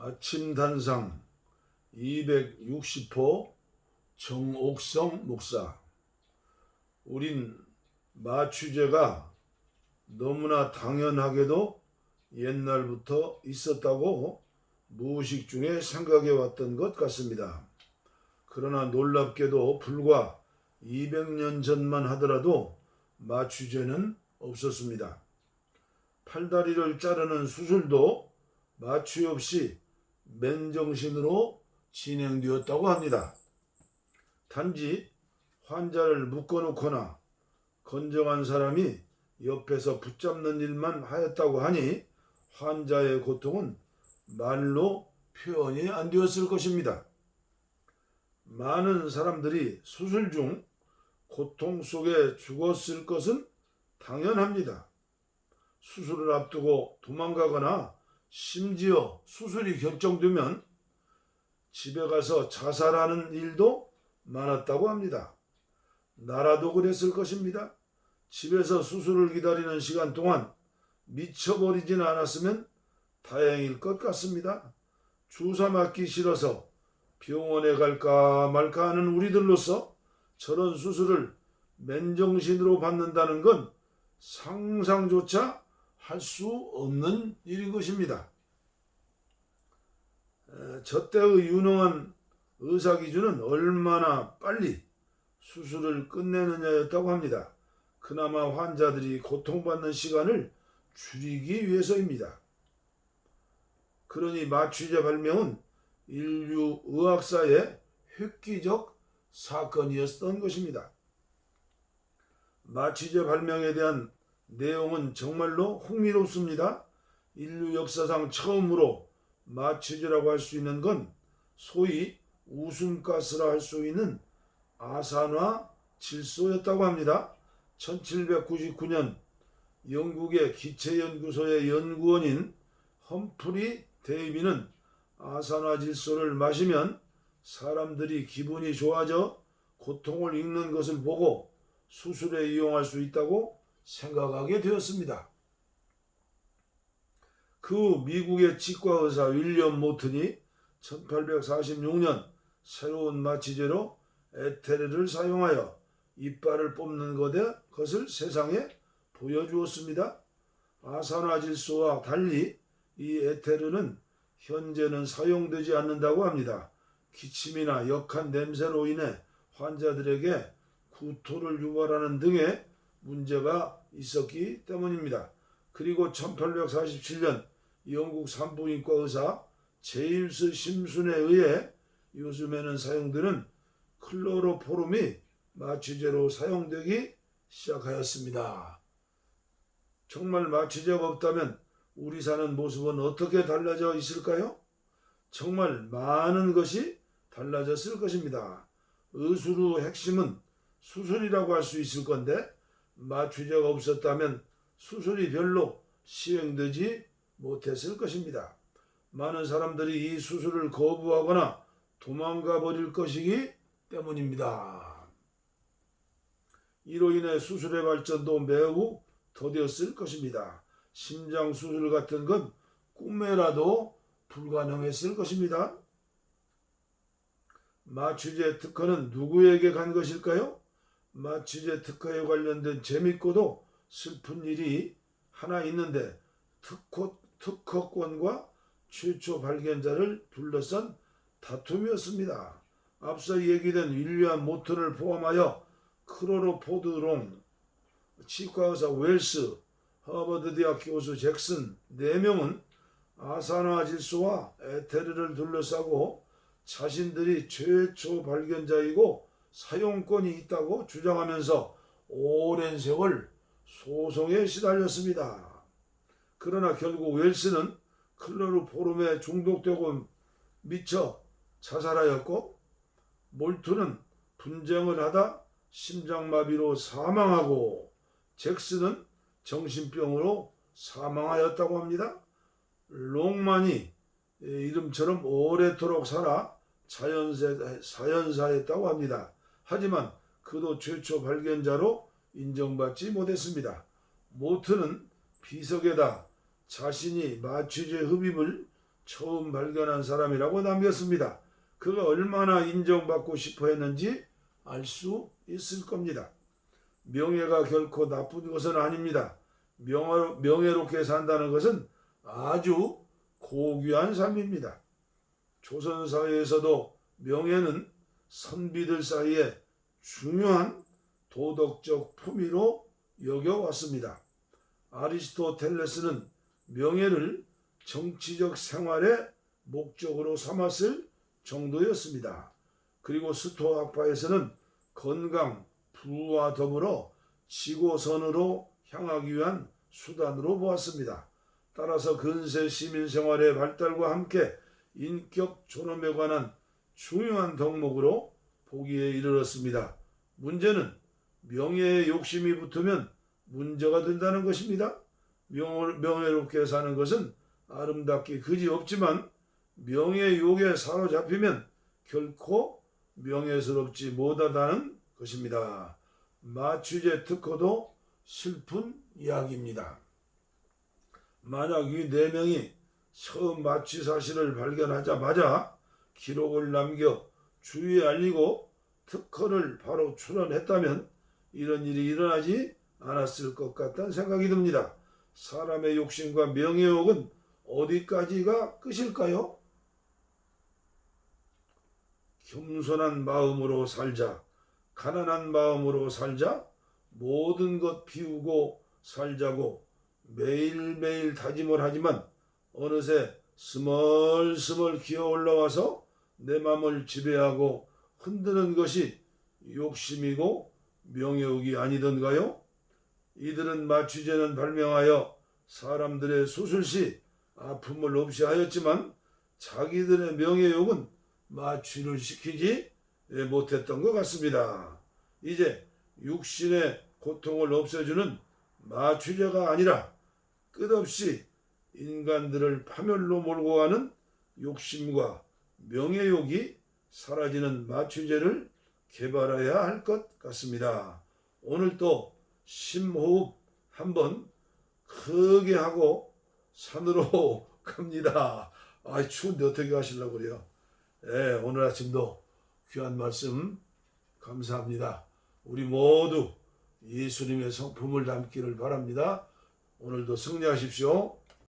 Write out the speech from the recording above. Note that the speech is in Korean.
아침 단상 260호 정옥성 목사. 우린 마취제가 너무나 당연하게도 옛날부터 있었다고 무의식 중에 생각해 왔던 것 같습니다. 그러나 놀랍게도 불과 200년 전만 하더라도 마취제는 없었습니다. 팔다리를 자르는 수술도 마취 없이 맨정신으로 진행되었다고 합니다. 단지 환자를 묶어놓거나 건정한 사람이 옆에서 붙잡는 일만 하였다고 하니 환자의 고통은 말로 표현이 안 되었을 것입니다. 많은 사람들이 수술 중 고통 속에 죽었을 것은 당연합니다. 수술을 앞두고 도망가거나 심지어 수술이 결정되면 집에 가서 자살하는 일도 많았다고 합니다. 나라도 그랬을 것입니다. 집에서 수술을 기다리는 시간 동안 미쳐버리진 않았으면 다행일 것 같습니다. 주사 맞기 싫어서 병원에 갈까 말까 하는 우리들로서 저런 수술을 맨정신으로 받는다는 건 상상조차 할 수 없는 일인 것입니다. 저 때의 유능한 의사 기준은 얼마나 빨리 수술을 끝내느냐였다고 합니다. 그나마 환자들이 고통받는 시간을 줄이기 위해서입니다. 그러니 마취제 발명은 인류 의학사의 획기적 사건이었던 것입니다. 마취제 발명에 대한 내용은 정말로 흥미롭습니다. 인류 역사상 처음으로 마취제라고 할 수 있는 건 소위 웃음가스라 할 수 있는 아산화질소였다고 합니다. 1799년 영국의 기체연구소의 연구원인 험프리 데이비는 아산화질소를 마시면 사람들이 기분이 좋아져 고통을 잊는 것을 보고 수술에 이용할 수 있다고 생각하게 되었습니다. 그 미국의 치과의사 윌리엄 모튼이 1846년 새로운 마취제로 에테르를 사용하여 이빨을 뽑는 것을 세상에 보여주었습니다. 아산화질소와 달리 이 에테르는 현재는 사용되지 않는다고 합니다. 기침이나 역한 냄새로 인해 환자들에게 구토를 유발하는 등의 문제가 있었기 때문입니다. 그리고 1847년 영국 산부인과 의사 제임스 심순에 의해 요즘에는 사용되는 클로로포름이 마취제로 사용되기 시작하였습니다. 정말 마취제가 없다면 우리 사는 모습은 어떻게 달라져 있을까요? 정말 많은 것이 달라졌을 것입니다. 의술의 핵심은 수술이라고 할 수 있을 건데 마취제가 없었다면 수술이 별로 시행되지 못했을 것입니다. 많은 사람들이 이 수술을 거부하거나 도망가 버릴 것이기 때문입니다. 이로 인해 수술의 발전도 매우 더뎠을 것입니다. 심장 수술 같은 건 꿈에라도 불가능했을 것입니다. 마취제 특허는 누구에게 간 것일까요? 마취제 특허에 관련된 재밌고도 슬픈 일이 하나 있는데 특허권과 최초 발견자를 둘러싼 다툼이었습니다. 앞서 얘기된 윌리엄 모튼을 포함하여 크로로포드 롱, 치과의사 웰스, 하버드 대학 교수 잭슨 4명은 아산화질소와 에테르를 둘러싸고 자신들이 최초 발견자이고 사용권이 있다고 주장하면서 오랜 세월 소송에 시달렸습니다. 그러나 결국 웰스는 클로로포름에 중독되고 미쳐 자살하였고 몰트는 분쟁을 하다 심장마비로 사망하고 잭슨은 정신병으로 사망하였다고 합니다. 롱만이 이름처럼 오래도록 살아 사연사했다고 합니다. 하지만 그도 최초 발견자로 인정받지 못했습니다. 모트는 비석에다 자신이 마취제 흡입을 처음 발견한 사람이라고 남겼습니다. 그가 얼마나 인정받고 싶어 했는지 알 수 있을 겁니다. 명예가 결코 나쁜 것은 아닙니다. 명예롭게 산다는 것은 아주 고귀한 삶입니다. 조선사회에서도 명예는 선비들 사이에 중요한 도덕적 품위로 여겨왔습니다. 아리스토텔레스는 명예를 정치적 생활의 목적으로 삼았을 정도였습니다. 그리고 스토아파에서는 건강, 부와 더불어 지고선으로 향하기 위한 수단으로 보았습니다. 따라서 근세 시민생활의 발달과 함께 인격 존엄에 관한 중요한 덕목으로 보기에 이르렀습니다. 문제는 명예에 욕심이 붙으면 문제가 된다는 것입니다. 명예롭게 사는 것은 아름답기 그지없지만 명예욕에 사로잡히면 결코 명예스럽지 못하다는 것입니다. 마취제 특허도 슬픈 이야기입니다. 만약 이 4명이 처음 마취 사실을 발견하자마자 기록을 남겨 주위에 알리고 특허를 바로 출원했다면 이런 일이 일어나지 않았을 것 같다는 생각이 듭니다. 사람의 욕심과 명예욕은 어디까지가 끝일까요? 겸손한 마음으로 살자, 가난한 마음으로 살자, 모든 것 비우고 살자고 매일매일 다짐을 하지만 어느새 스멀스멀 기어 올라와서 내 마음을 지배하고 흔드는 것이 욕심이고 명예욕이 아니던가요? 이들은 마취제는 발명하여 사람들의 수술시 아픔을 없이 하였지만 자기들의 명예욕은 마취를 시키지 못했던 것 같습니다. 이제 육신의 고통을 없애주는 마취제가 아니라 끝없이 인간들을 파멸로 몰고 가는 욕심과 명예욕이 사라지는 마취제를 개발해야 할 것 같습니다. 오늘 또 심호흡 한번 크게 하고 산으로 갑니다. 추운데 어떻게 가시려고 그래요? 오늘 아침도 귀한 말씀 감사합니다. 우리 모두 예수님의 성품을 담기를 바랍니다. 오늘도 승리하십시오.